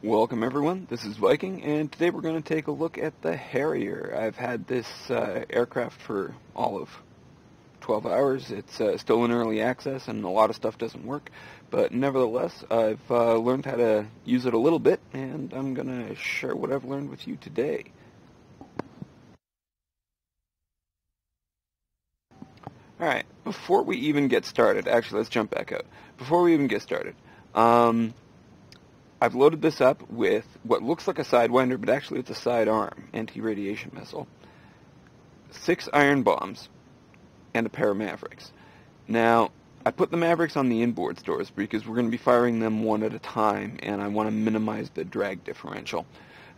Welcome everyone, this is Viking, and today we're going to take a look at the Harrier. I've had this aircraft for all of 12 hours. It's still in early access and a lot of stuff doesn't work, but nevertheless I've learned how to use it a little bit, and I'm going to share what I've learned with you today. Alright, before we even get started, actually let's jump back out. Before we even get started, I've loaded this up with what looks like a Sidewinder, but actually it's a sidearm anti-radiation missile, 6 iron bombs, and a pair of Mavericks. Now, I put the Mavericks on the inboard stores because we're going to be firing them one at a time, and I want to minimize the drag differential.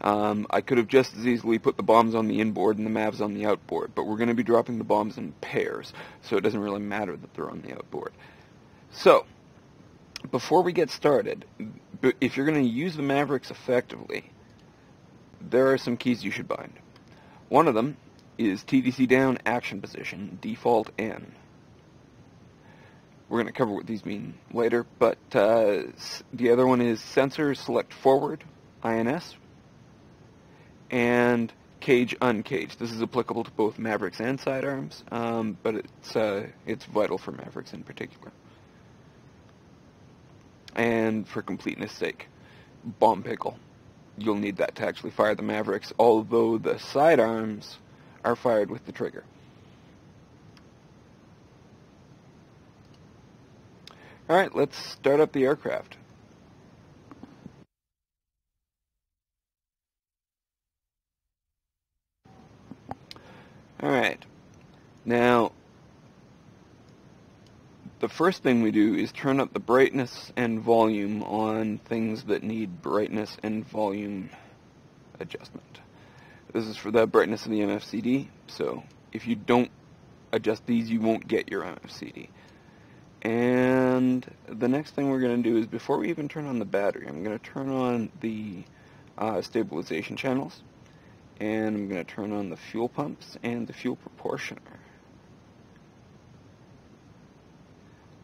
I could have just as easily put the bombs on the inboard and the Mavs on the outboard, but we're going to be dropping the bombs in pairs, so it doesn't really matter that they're on the outboard. So, before we get started, if you're going to use the Mavericks effectively, there are some keys you should bind. One of them is TDC down action position, default N. We're going to cover what these mean later, but the other one is sensor select forward, INS, and cage uncaged. This is applicable to both Mavericks and sidearms, but it's vital for Mavericks in particular. And for completeness sake, bomb pickle. You'll need that to actually fire the Mavericks, although the sidearms are fired with the trigger. Alright, let's start up the aircraft. Alright, now the first thing we do is turn up the brightness and volume on things that need brightness and volume adjustment. This is for the brightness of the MFCD, so if you don't adjust these, you won't get your MFCD. And the next thing we're going to do is, before we even turn on the battery, I'm going to turn on the stabilization channels, and I'm going to turn on the fuel pumps and the fuel proportioner.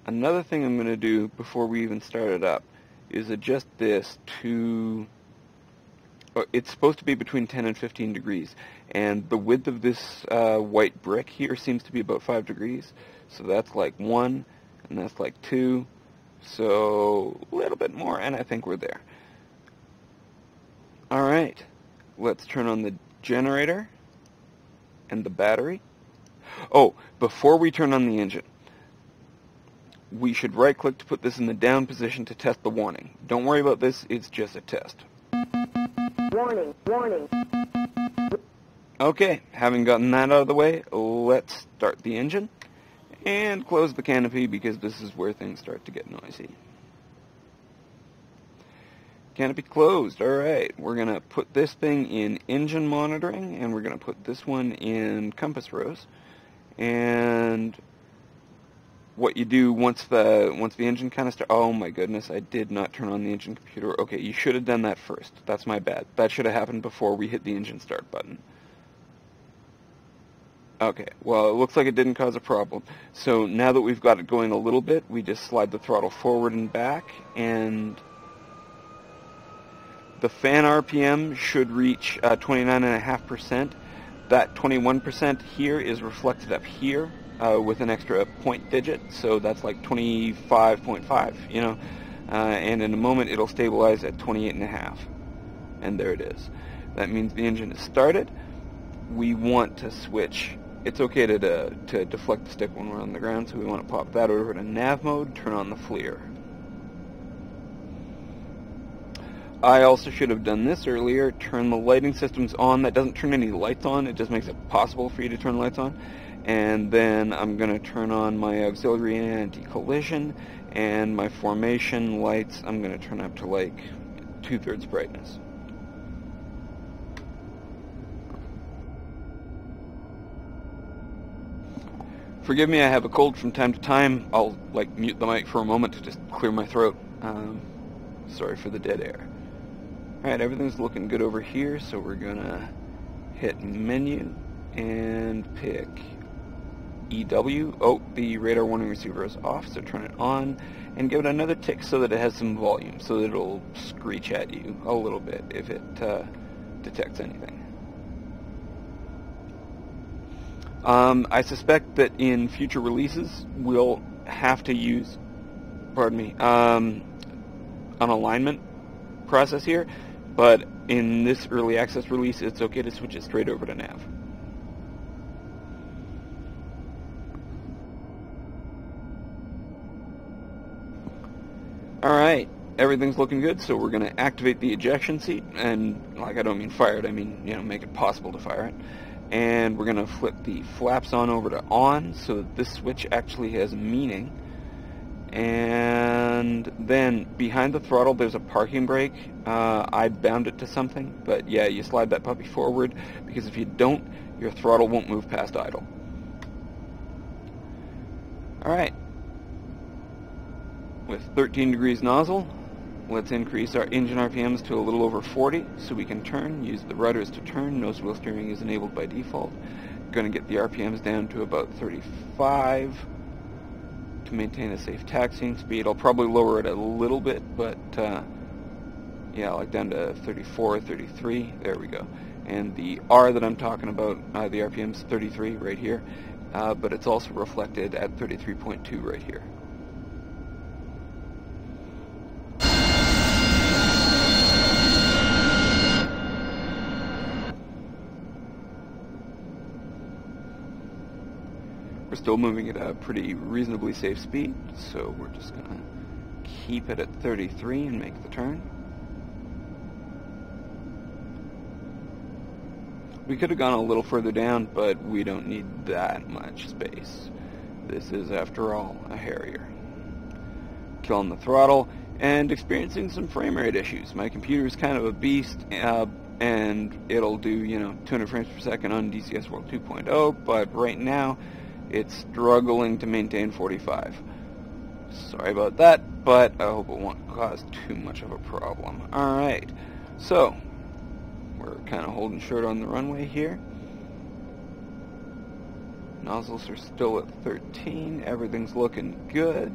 Another thing I'm going to do before we even start it up is adjust this to, it's supposed to be between 10 and 15 degrees, and the width of this white brick here seems to be about 5 degrees, so that's like 1, and that's like 2, so a little bit more, and I think we're there. Alright, let's turn on the generator and the battery. Oh, before we turn on the engine, we should right-click to put this in the down position to test the warning. Don't worry about this, it's just a test. Warning, warning. Okay, having gotten that out of the way, let's start the engine and close the canopy because this is where things start to get noisy. Canopy closed. Alright, we're going to put this thing in engine monitoring, and we're going to put this one in compass rose. And what you do once the engine kind of starts... Oh my goodness, I did not turn on the engine computer. Okay, you should have done that first. That's my bad. That should have happened before we hit the engine start button. Okay, well, it looks like it didn't cause a problem. So now that we've got it going a little bit, we just slide the throttle forward and back, and the fan RPM should reach 29.5%. That 21% here is reflected up here with an extra point digit, so that's like 25.5, you know, and in a moment it'll stabilize at 28.5, and there it is. That means the engine is started. We want to switch. It's okay to deflect the stick when we're on the ground, so we want to pop that over to nav mode, turn on the FLIR. I also should have done this earlier, turn the lighting systems on. That doesn't turn any lights on, it just makes it possible for you to turn lights on. And then I'm going to turn on my auxiliary anti-collision, and my formation lights I'm going to turn up to like 2/3 brightness. Forgive me, I have a cold from time to time. I'll like mute the mic for a moment to just clear my throat. Sorry for the dead air. Alright, everything's looking good over here, so we're gonna hit menu and pick EW. Oh, the radar warning receiver is off, so turn it on and give it another tick so that it has some volume, so that it'll screech at you a little bit if it detects anything. I suspect that in future releases we'll have to use, an alignment process here, but in this early access release it's okay to switch it straight over to nav. Alright, everything's looking good, so we're going to activate the ejection seat, and I don't mean fire it, I mean, make it possible to fire it. And we're going to flip the flaps on over to on, so that this switch actually has meaning. And then behind the throttle there's a parking brake. I bound it to something, but yeah, you slide that puppy forward, because if you don't, your throttle won't move past idle. Alright. With 13 degrees nozzle, let's increase our engine RPMs to a little over 40 so we can turn, use the rudders to turn. Nose wheel steering is enabled by default. Going to get the RPMs down to about 35 to maintain a safe taxiing speed. I'll probably lower it a little bit, but yeah, down to 34, 33, there we go. And the R that I'm talking about, the RPM's 33 right here, but it's also reflected at 33.2 right here. We're still moving at a pretty reasonably safe speed, so we're just going to keep it at 33 and make the turn. We could have gone a little further down, but we don't need that much space. This is, after all, a Harrier. Killing the throttle and experiencing some frame rate issues. My computer is kind of a beast, and it'll do, 200 frames per second on DCS World 2.0, but right now it's struggling to maintain 45. Sorry about that, but I hope it won't cause too much of a problem. Alright, so we're kind of holding short on the runway here. Nozzles are still at 13. Everything's looking good.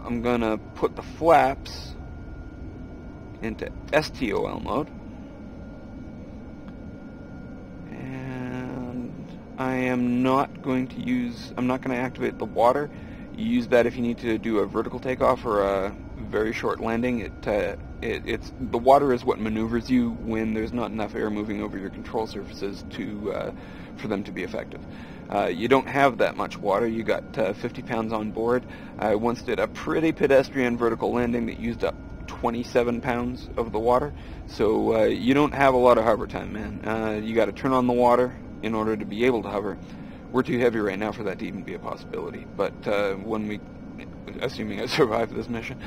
I'm gonna put the flaps into STOL mode. I'm not going to activate the water. You use that if you need to do a vertical takeoff or a very short landing. The water is what maneuvers you when there's not enough air moving over your control surfaces for them to be effective. You don't have that much water. You got 50 pounds on board. I once did a pretty pedestrian vertical landing that used up 27 pounds of the water. So you don't have a lot of hover time, man. You got to turn on the water in order to be able to hover. We're too heavy right now for that to even be a possibility. But assuming I survive this mission,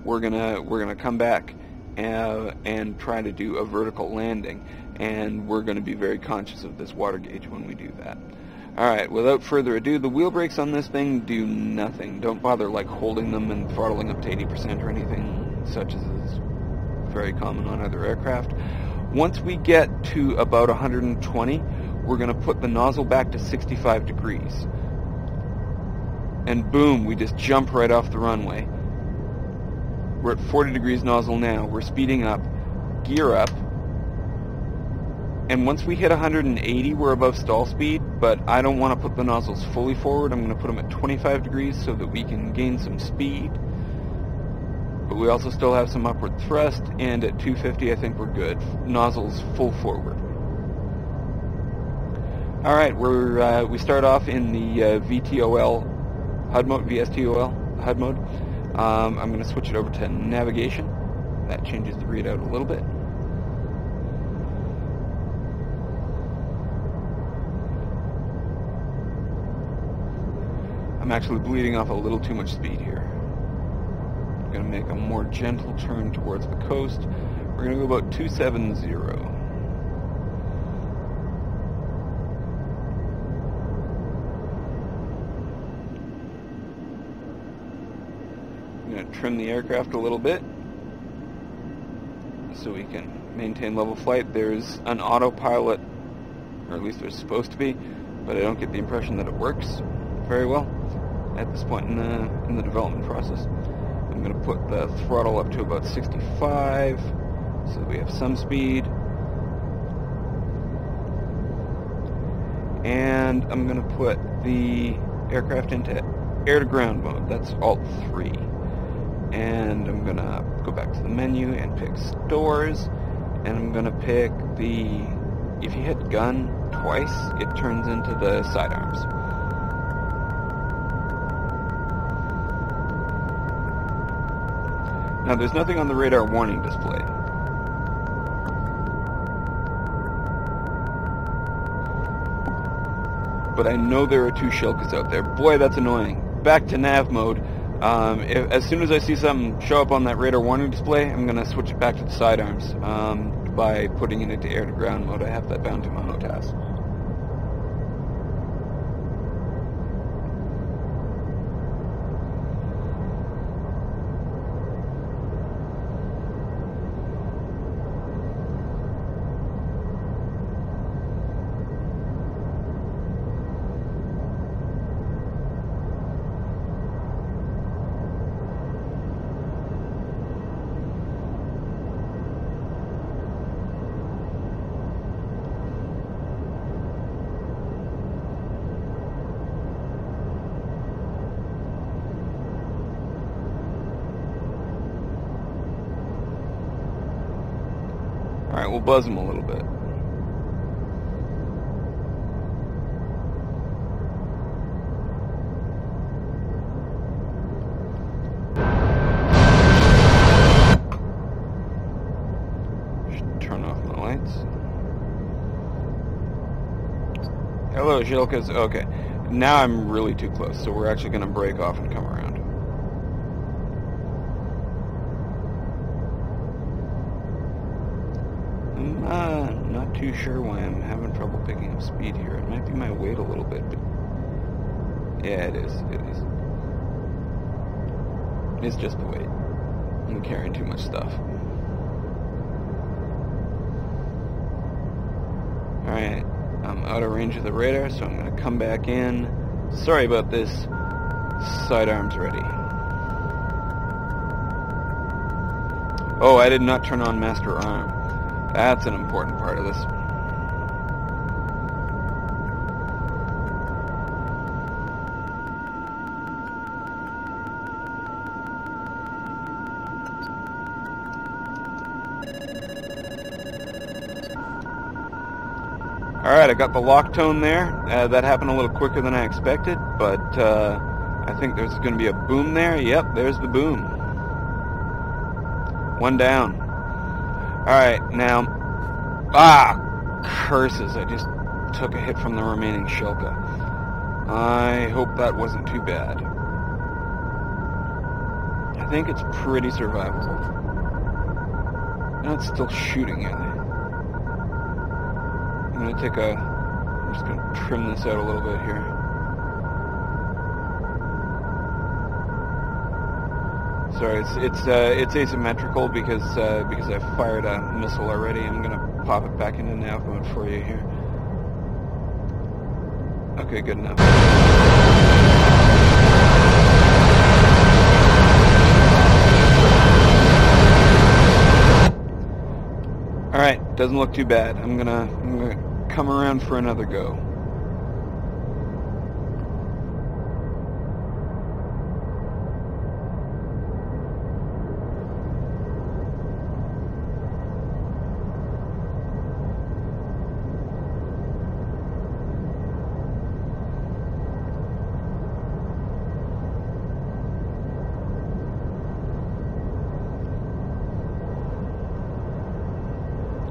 we're gonna come back and try to do a vertical landing, and we're gonna be very conscious of this water gauge when we do that. Alright, without further ado, the wheel brakes on this thing do nothing. Don't bother holding them and throttling up to 80% or anything such as is very common on other aircraft. Once we get to about 120, we're going to put the nozzle back to 65 degrees. And boom, we just jump right off the runway. We're at 40 degrees nozzle now. We're speeding up, gear up, and once we hit 180, we're above stall speed, but I don't want to put the nozzles fully forward. I'm going to put them at 25 degrees so that we can gain some speed. But we also still have some upward thrust, and at 250 I think we're good. Nozzles full forward. Alright, we start off in the VTOL HUD mode, VSTOL HUD mode. I'm going to switch it over to navigation. That changes the readout a little bit. I'm actually bleeding off a little too much speed here. I'm going to make a more gentle turn towards the coast. We're going to go about 270. I'm going to trim the aircraft a little bit so we can maintain level flight. There's an autopilot or at least there's supposed to be, but I don't get the impression that it works very well at this point in the development process. I'm going to put the throttle up to about 65 so that we have some speed. And I'm going to put the aircraft into air-to-ground mode. That's Alt 3. And I'm going to go back to the menu and pick Stores. And I'm going to pick the... If you hit gun twice, it turns into the sidearms. Now there's nothing on the radar warning display. But I know there are 2 Shilkas out there. Boy, that's annoying. Back to nav mode. As soon as I see something show up on that radar warning display, I'm going to switch it back to the sidearms by putting it into air-to-ground mode. I have that bound to monotask. Alright, we'll buzz them a little bit. Should turn off my lights. Hello, Shilkas. Okay, now I'm really too close, so we're actually going to break off and come around. Not too sure why I'm having trouble picking up speed here. It might be my weight a little bit, but yeah, it is. It is. It's just the weight. I'm carrying too much stuff. Alright, I'm out of range of the radar, so I'm going to come back in. Sorry about this. Sidearms ready. Oh, I did not turn on master arm. That's an important part of this. Alright, I got the lock tone there. That happened a little quicker than I expected, but I think there's going to be a boom there. Yep, there's the boom. One down. Alright, now... curses, I just took a hit from the remaining Shilka. I hope that wasn't too bad. I think it's pretty survivable. No, it's still shooting at me. I'm just gonna trim this out a little bit here. Sorry, it's asymmetrical because I fired a missile already. I'm gonna pop it back into nav mode for you here. Okay, good enough. All right, doesn't look too bad. I'm gonna come around for another go.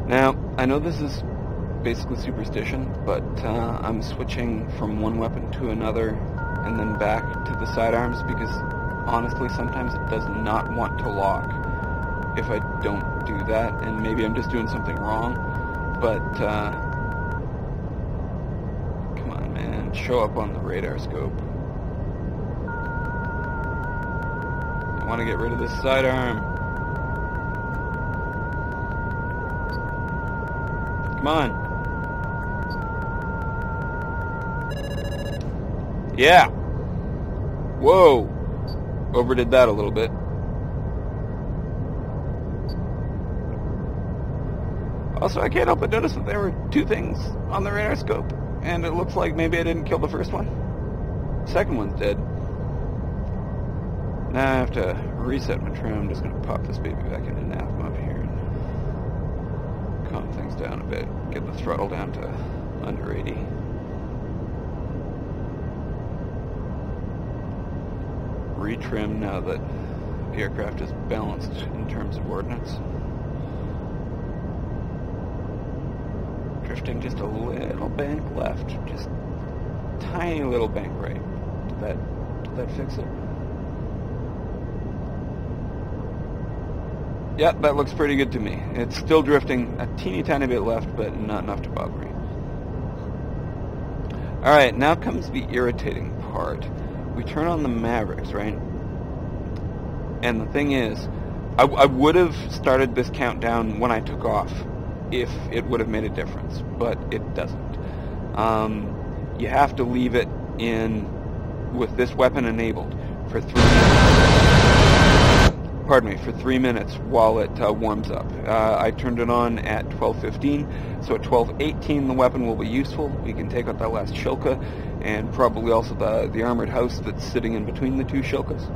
Now, I know this is basically superstition, but I'm switching from one weapon to another and then back to the sidearms because honestly sometimes it does not want to lock if I don't do that, and maybe I'm just doing something wrong, but come on man, show up on the radar scope. I want to get rid of this sidearm. Come on. Yeah. Whoa. Overdid that a little bit. Also, I can't help but notice that there were two things on the radar scope, and it looks like maybe I didn't kill the first one. The second one's dead. Now I have to reset my trim. I'm just going to pop this baby back into nav mode here and calm things down a bit. Get the throttle down to under 80. Retrim now that the aircraft is balanced in terms of ordnance. Drifting just a little bank left, just tiny little bank right. Did that fix it? Yep, that looks pretty good to me. It's still drifting a teeny tiny bit left, but not enough to bother me. Alright, now comes the irritating part. We turn on the Mavericks, right? And the thing is, I would have started this countdown when I took off if it would have made a difference, but it doesn't. You have to leave it in with this weapon enabled for 3 minutes. Pardon me, for 3 minutes while it warms up. I turned it on at 12:15, so at 12:18 the weapon will be useful. We can take out that last shilka, and probably also the armored house that's sitting in between the two shilkas.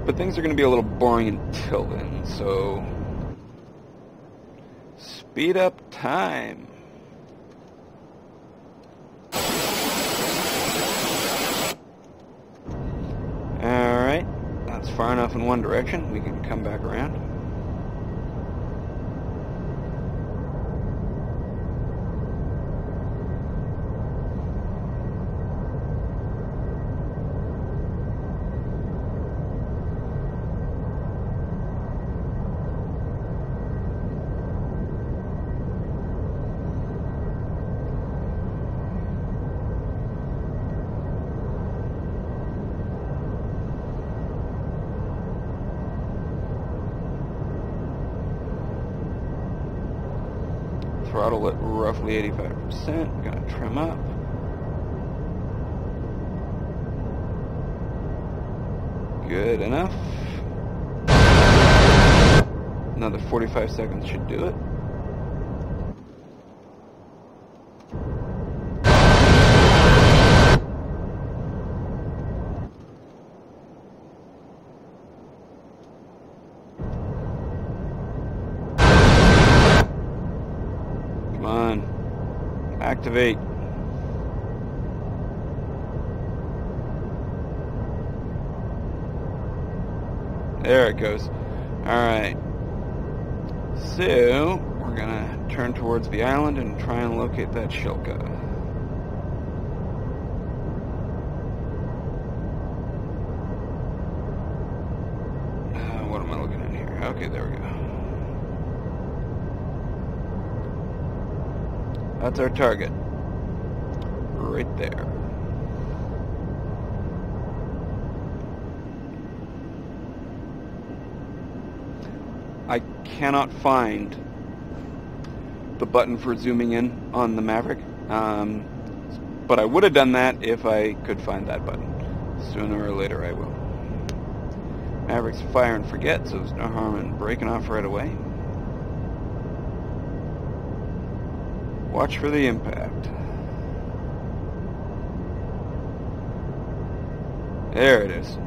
But things are going to be a little boring until then, so speed up time. Alright, that's far enough in one direction. We can come back around. Throttle at roughly 85%. Gonna trim up. Good enough. Another 45 seconds should do it. Come on. Activate. There it goes. Alright. So, we're gonna turn towards the island and try and locate that shilka. What am I looking at here? Okay, there we go. That's our target. Right there. I cannot find the button for zooming in on the Maverick, but I would have done that if I could find that button. Sooner or later I will. Maverick's fire and forget, so there's no harm in breaking off right away. Watch for the impact. There it is.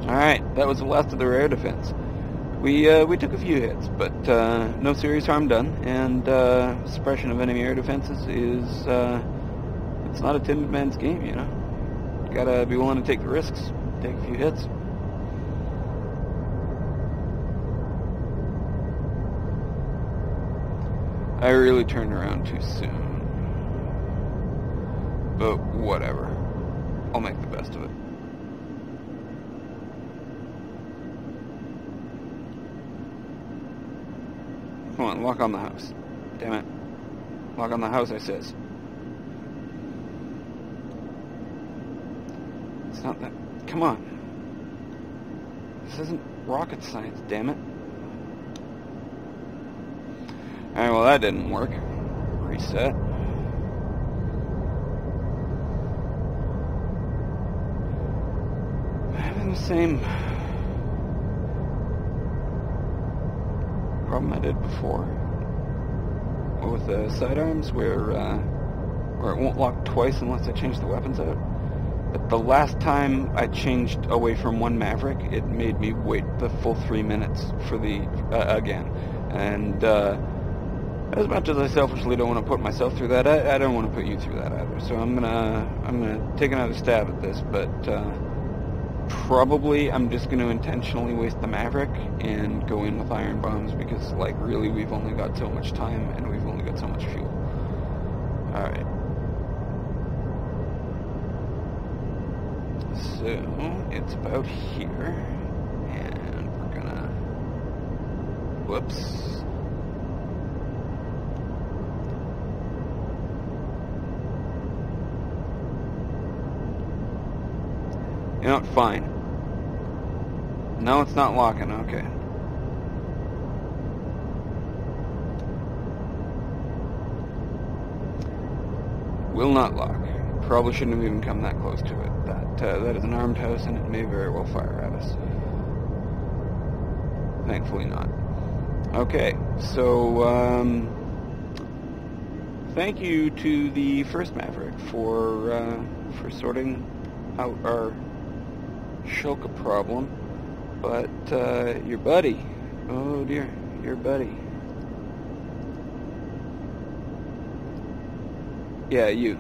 Alright, that was the last of the air defense. We took a few hits, but no serious harm done, and suppression of enemy air defenses is, it's not a timid man's game, you know. You gotta be willing to take the risks, take a few hits. I really turned around too soon. But whatever. I'll make the best of it. Come on, lock on the house. Damn it. Lock on the house, I says. It's not that... Come on. This isn't rocket science, damn it. Alright, well that didn't work. reset. Having the same problem I did before with the sidearms, where it won't lock twice unless I change the weapons out. But the last time I changed away from one Maverick, it made me wait the full 3 minutes for the again. And as much as I selfishly don't want to put myself through that, I don't want to put you through that either. So I'm gonna take another stab at this, but probably I'm just going to intentionally waste the Maverick and go in with iron bombs, because, like, really we've only got so much time and we've only got so much fuel. Alright. So, it's about here, and we're gonna... Whoops. You know what, fine. No, it's not locking, okay. Will not lock. Probably shouldn't have even come that close to it. That is an armed house, and it may very well fire at us. Thankfully not. Okay, so, thank you to the first Maverick for sorting out our Shulka problem, but your buddy, oh dear, your buddy, yeah, you're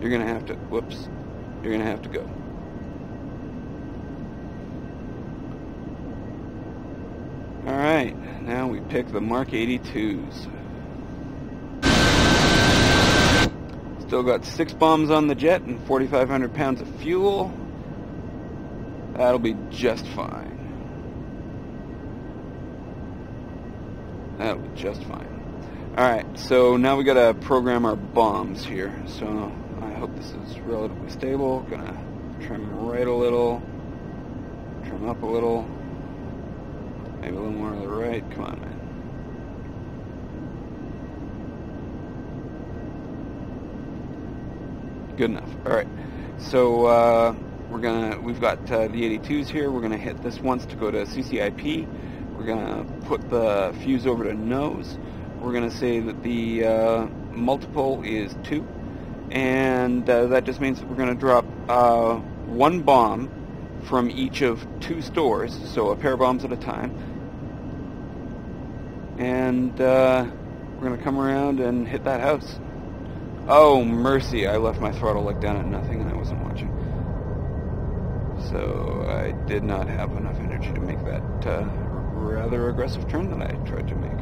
gonna have to, whoops, you're gonna have to go. Alright, now we pick the Mark 82s. Still got 6 bombs on the jet and 4,500 pounds of fuel. That'll be just fine. That'll be just fine. Alright, so now we gotta program our bombs here. So I hope this is relatively stable. Gonna trim right a little, trim up a little, maybe a little more to the right. Come on, man. Good enough. Alright, so we've got the 82s here. We're gonna hit this once to go to CCIP. We're gonna put the fuse over to nose. We're gonna say that the multiple is 2, and that just means that we're gonna drop 1 bomb from each of 2 stores, so a pair of bombs at a time. And we're gonna come around and hit that house. Oh, mercy, I left my throttle like down at nothing and I wasn't watching. So I did not have enough energy to make that rather aggressive turn that I tried to make.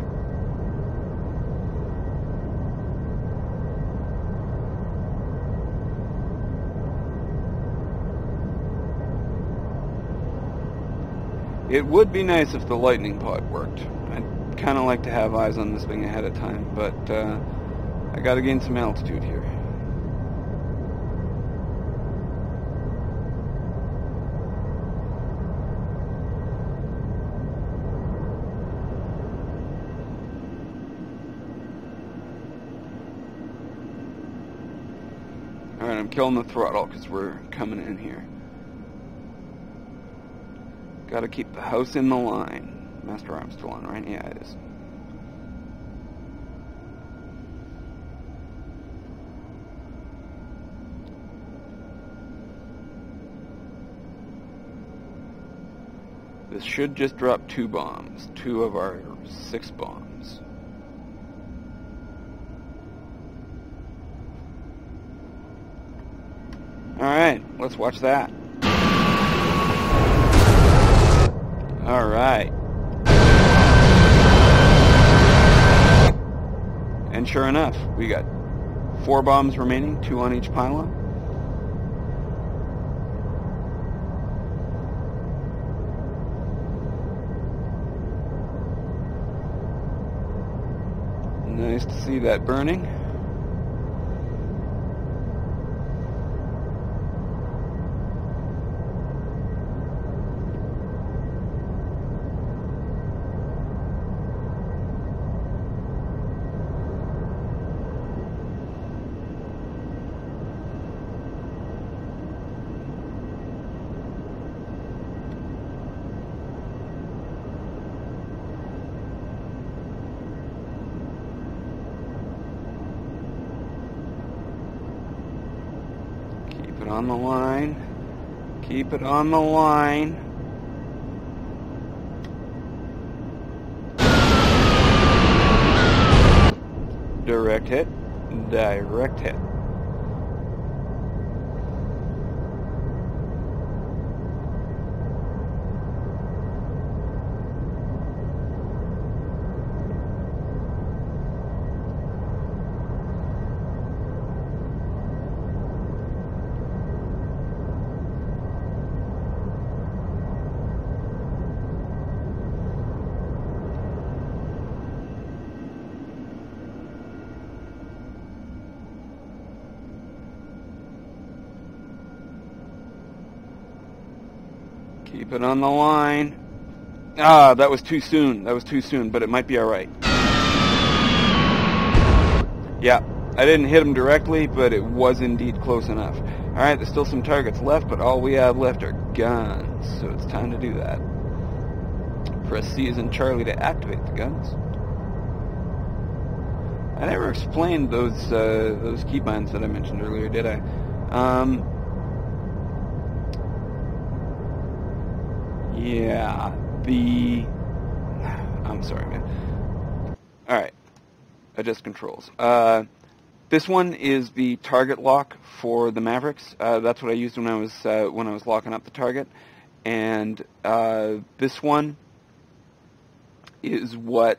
It would be nice if the lightning pod worked. I'd kind of like to have eyes on this thing ahead of time, but I gotta gain some altitude here. Alright, I'm killing the throttle because we're coming in here. Gotta keep the house in the line. Master arm's still on, right? Yeah, it is. This should just drop 2 bombs. 2 of our 6 bombs. Alright, let's watch that. Alright. And sure enough, we got 4 bombs remaining, 2 on each pylon. Nice to see that burning. Keep it on the line. Keep it on the line. Direct hit. Direct hit. Keep it on the line. Ah, that was too soon. That was too soon, but it might be alright. Yeah, I didn't hit him directly, but it was indeed close enough. Alright, there's still some targets left, but all we have left are guns. So it's time to do that. Press C as in Charlie to activate the guns. I never explained those keybinds that I mentioned earlier, did I? Yeah, I'm sorry, man. Alright, adjust controls. This one is the target lock for the Mavericks. That's what I used when I was locking up the target. And this one is what,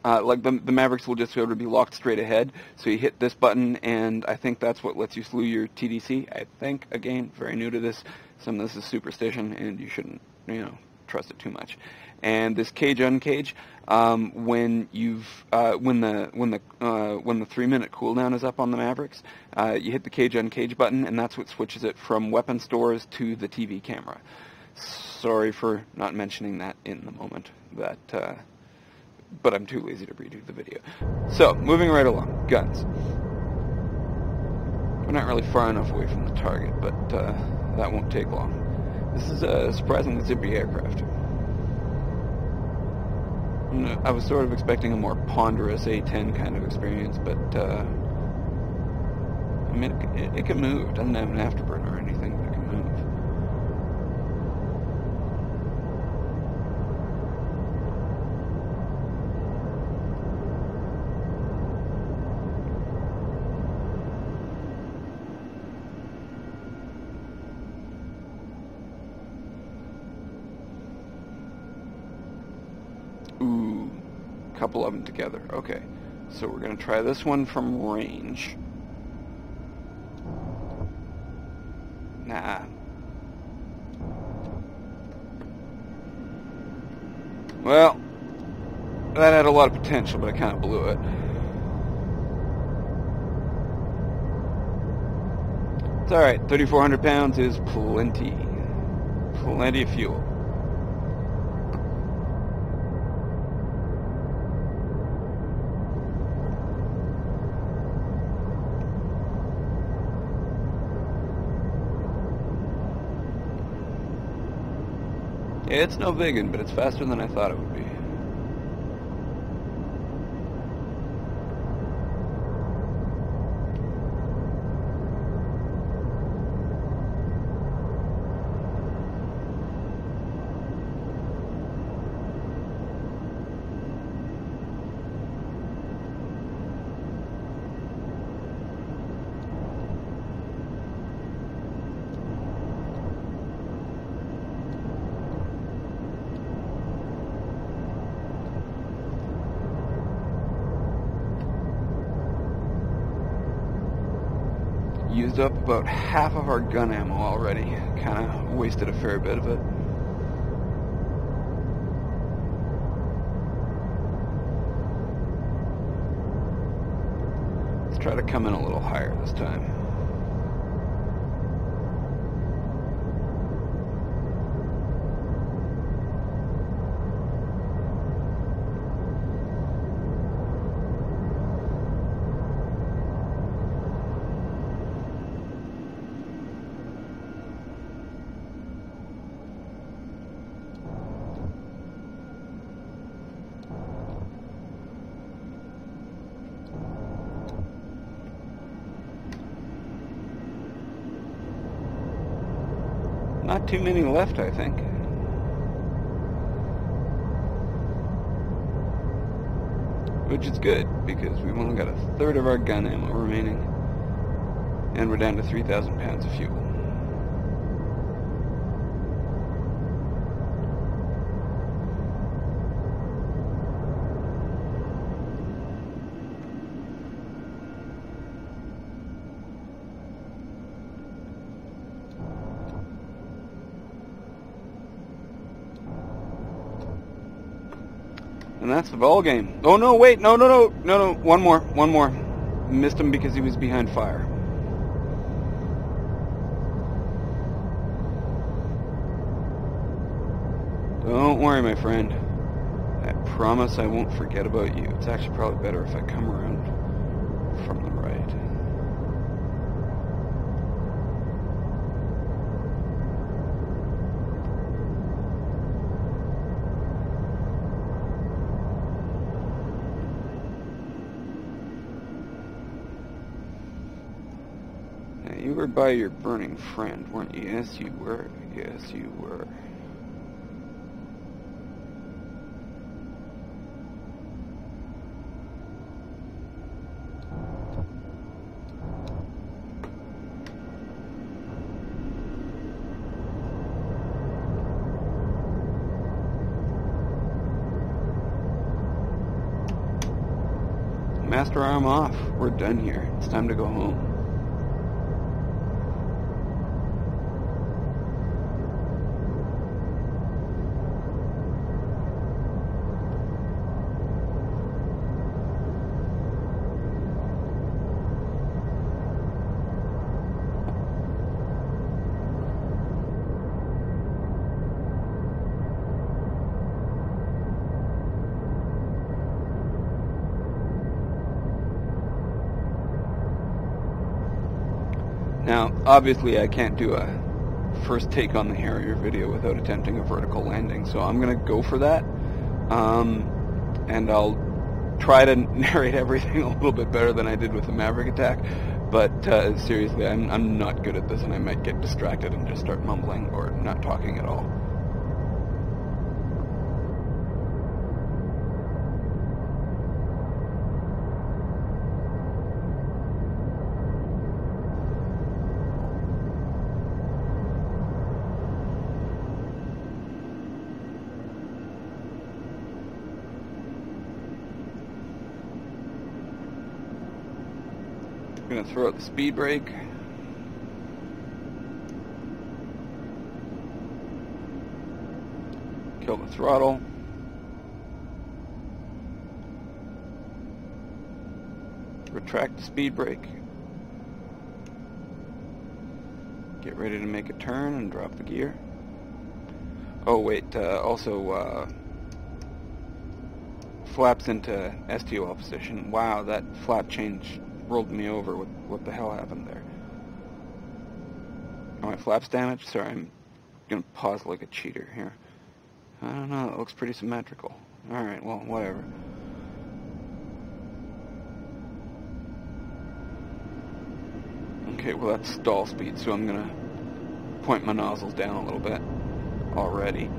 like the Mavericks will just be able to be locked straight ahead. So you hit this button, and I think that's what lets you slew your TDC. I think, again, very new to this. Some of this is superstition, and you shouldn't, trust it too much. And this cage uncage, when the 3-minute cooldown is up on the Mavericks, you hit the cage uncage button, and that's what switches it from weapon stores to the TV camera. Sorry for not mentioning that in the moment, but I'm too lazy to redo the video. So, moving right along, guns. We're not really far enough away from the target, but that won't take long. This is a surprisingly zippy aircraft. I was sort of expecting a more ponderous A-10 kind of experience, but I mean, it can move. It doesn't have an afterburner or anything, but it can move. Ooh, a couple of them together. Okay, so we're going to try this one from range. Nah. Well, that had a lot of potential, but I kind of blew it. It's alright, 3,400 pounds is plenty. Plenty of fuel. It's no biggin', but it's faster than I thought it would be. Used up about half of our gun ammo already. Kind of wasted a fair bit of it. Let's try to come in a little higher this time. Not too many left, I think. Which is good, because we've only got a third of our gun ammo remaining. And we're down to 3,000 pounds of fuel. And that's the ball game. Oh no, wait, no, one more. Missed him because he was behind fire. Don't worry, my friend. I promise I won't forget about you. It's actually probably better if I come around from the right. You were by your burning friend, weren't you? Yes, you were. Yes, you were. Master arm off. We're done here. It's time to go home. Now, obviously I can't do a first take on the Harrier video without attempting a vertical landing, so I'm going to go for that, and I'll try to narrate everything a little bit better than I did with the Maverick attack, but seriously, I'm not good at this, and I might get distracted and just start mumbling or not talking at all. I'm going to throw out the speed brake. Kill the throttle. Retract the speed brake. Get ready to make a turn and drop the gear. Oh wait, also flaps into STOL position. Wow, that flap change rolled me over. What the hell happened there? Are my flaps damaged? Sorry, I'm gonna pause like a cheater here. I don't know, it looks pretty symmetrical. Alright, well, whatever. Okay, well that's stall speed, so I'm gonna point my nozzles down a little bit already.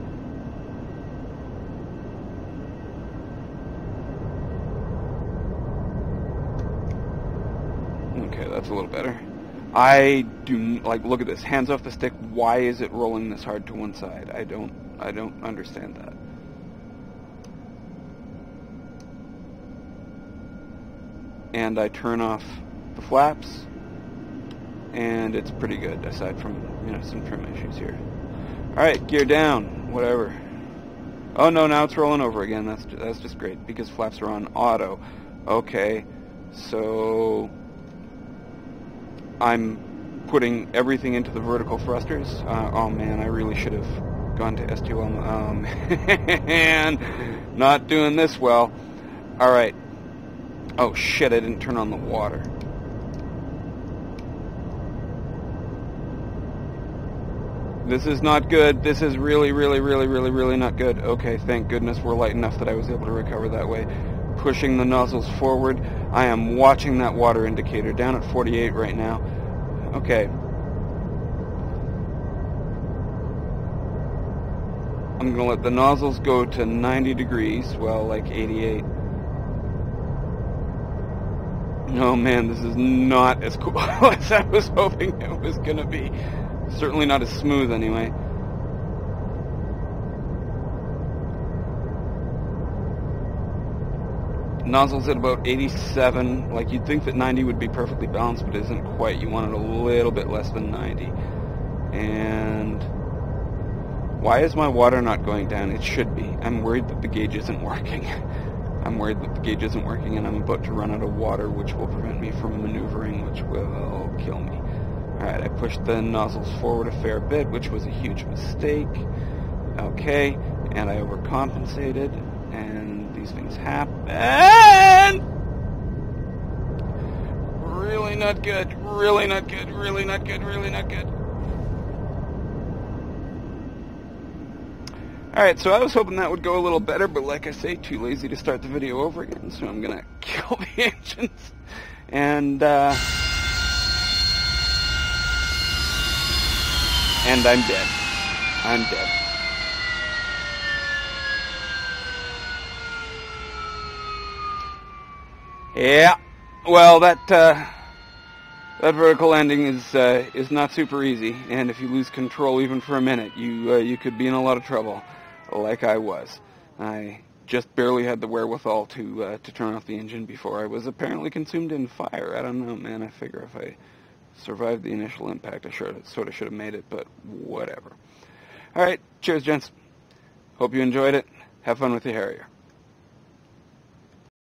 Okay, that's a little better. I do, like, look at this. Hands off the stick. Why is it rolling this hard to one side? I don't understand that. And I turn off the flaps, and it's pretty good, aside from, you know, some trim issues here. Alright, gear down. Whatever. Oh no, now it's rolling over again. That's just great, because flaps are on auto. Okay, so I'm putting everything into the vertical thrusters. Oh man, I really should have gone to STOL. Oh man, not doing this well. Alright. Oh shit, I didn't turn on the water. This is not good. This is really not good. Okay, thank goodness we're light enough that I was able to recover that way. Pushing the nozzles forward. I am watching that water indicator down at 48 right now. Okay. I'm going to let the nozzles go to 90 degrees, well, like 88. Oh man, this is not as cool as I was hoping it was going to be. Certainly not as smooth anyway. Nozzle's at about 87. Like, you'd think that 90 would be perfectly balanced, but it isn't quite. You want it a little bit less than 90. And why is my water not going down? It should be. I'm worried that the gauge isn't working. I'm worried that the gauge isn't working, and I'm about to run out of water, which will prevent me from maneuvering, which will kill me. Alright, I pushed the nozzles forward a fair bit, which was a huge mistake. Okay, and I overcompensated, and these things happen. Really not good, really not good, really not good, really not good. Alright, so I was hoping that would go a little better, but like I say, too lazy to start the video over again, so I'm gonna kill the engines. And I'm dead. I'm dead. Yeah, well, that vertical landing is not super easy, and if you lose control even for a minute, you could be in a lot of trouble, like I was. I just barely had the wherewithal to turn off the engine before I was apparently consumed in fire. I don't know, man. I figure if I survived the initial impact, I sort of should have made it, but whatever. All right, cheers, gents. Hope you enjoyed it. Have fun with the Harrier.